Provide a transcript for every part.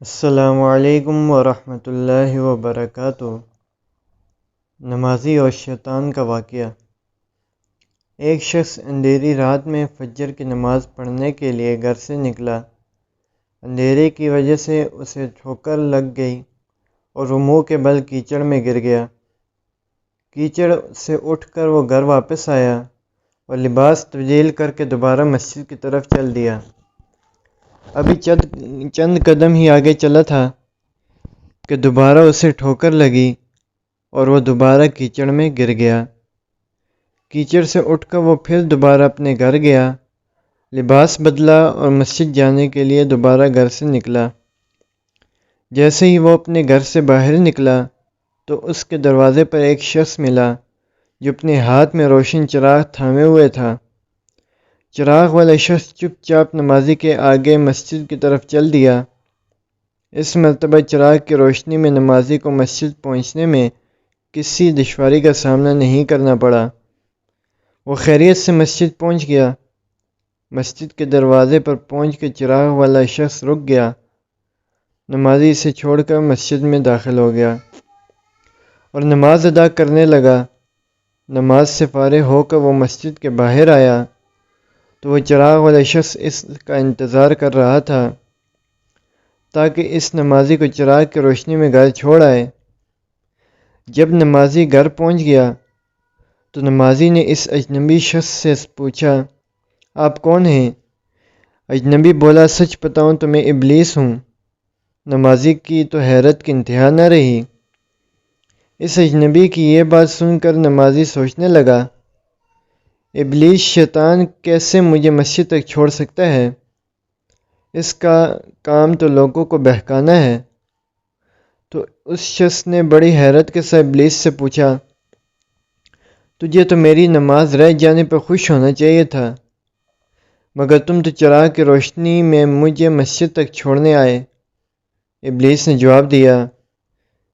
السلام علیکم ورحمۃ اللہ وبرکاتہ۔ نمازی اور شیطان کا واقعہ۔ ایک شخص اندھیری رات میں فجر کی نماز پڑھنے کے لیے گھر سے نکلا۔ اندھیرے کی وجہ سے اسے ٹھوکر لگ گئی اور وہ منہ کے بل کیچڑ میں گر گیا۔ کیچڑ سے اٹھ کر وہ گھر واپس آیا اور لباس تبدیل کر کے دوبارہ مسجد کی طرف چل دیا۔ ابھی چند قدم ہی آگے چلا تھا کہ دوبارہ اسے ٹھوکر لگی اور وہ دوبارہ کیچڑ میں گر گیا۔ کیچڑ سے اٹھ کر وہ پھر دوبارہ اپنے گھر گیا، لباس بدلا اور مسجد جانے کے لیے دوبارہ گھر سے نکلا۔ جیسے ہی وہ اپنے گھر سے باہر نکلا تو اس کے دروازے پر ایک شخص ملا جو اپنے ہاتھ میں روشن چراغ تھامے ہوئے تھا۔ چراغ والا شخص چپ چاپ نمازی کے آگے مسجد کی طرف چل دیا۔ اس مرتبہ چراغ کی روشنی میں نمازی کو مسجد پہنچنے میں کسی دشواری کا سامنا نہیں کرنا پڑا۔ وہ خیریت سے مسجد پہنچ گیا۔ مسجد کے دروازے پر پہنچ کے چراغ والا شخص رک گیا۔ نمازی اسے چھوڑ کر مسجد میں داخل ہو گیا اور نماز ادا کرنے لگا۔ نماز سے فارغ ہو کر وہ مسجد کے باہر آیا تو وہ چراغ والا شخص اس کا انتظار کر رہا تھا تاکہ اس نمازی کو چراغ کی روشنی میں گھر چھوڑ آئے۔ جب نمازی گھر پہنچ گیا تو نمازی نے اس اجنبی شخص سے پوچھا، آپ کون ہیں؟ اجنبی بولا، سچ بتاؤں تو میں ابلیس ہوں۔ نمازی کی تو حیرت کی انتہا نہ رہی۔ اس اجنبی کی یہ بات سن کر نمازی سوچنے لگا، ابلیس شیطان کیسے مجھے مسجد تک چھوڑ سکتا ہے؟ اس کا کام تو لوگوں کو بہکانا ہے۔ تو اس شخص نے بڑی حیرت کے ساتھ ابلیس سے پوچھا، تجھے تو میری نماز رہ جانے پر خوش ہونا چاہیے تھا، مگر تم تو چراغ کی روشنی میں مجھے مسجد تک چھوڑنے آئے۔ ابلیس نے جواب دیا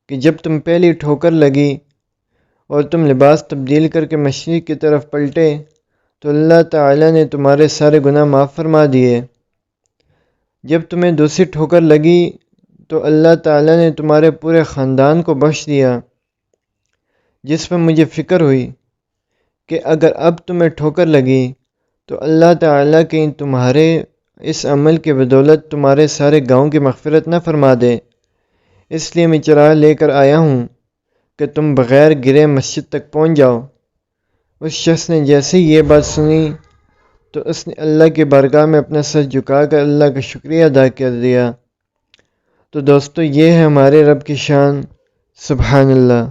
کہ جب تم پہلی ٹھوکر لگی اور تم لباس تبدیل کر کے مشرق کی طرف پلٹے تو اللہ تعالیٰ نے تمہارے سارے گناہ معاف فرما دیے۔ جب تمہیں دوسری ٹھوکر لگی تو اللہ تعالیٰ نے تمہارے پورے خاندان کو بخش دیا، جس پر مجھے فکر ہوئی کہ اگر اب تمہیں ٹھوکر لگی تو اللہ تعالیٰ کہیں تمہارے اس عمل کی بدولت تمہارے سارے گاؤں کی مغفرت نہ فرما دے، اس لیے میں چراغ لے کر آیا ہوں کہ تم بغیر گرے مسجد تک پہنچ جاؤ۔ اس شخص نے جیسے ہی یہ بات سنی تو اس نے اللہ کی بارگاہ میں اپنا سر جھکا کر اللہ کا شکریہ ادا کر دیا۔ تو دوستو، یہ ہے ہمارے رب کی شان، سبحان اللہ۔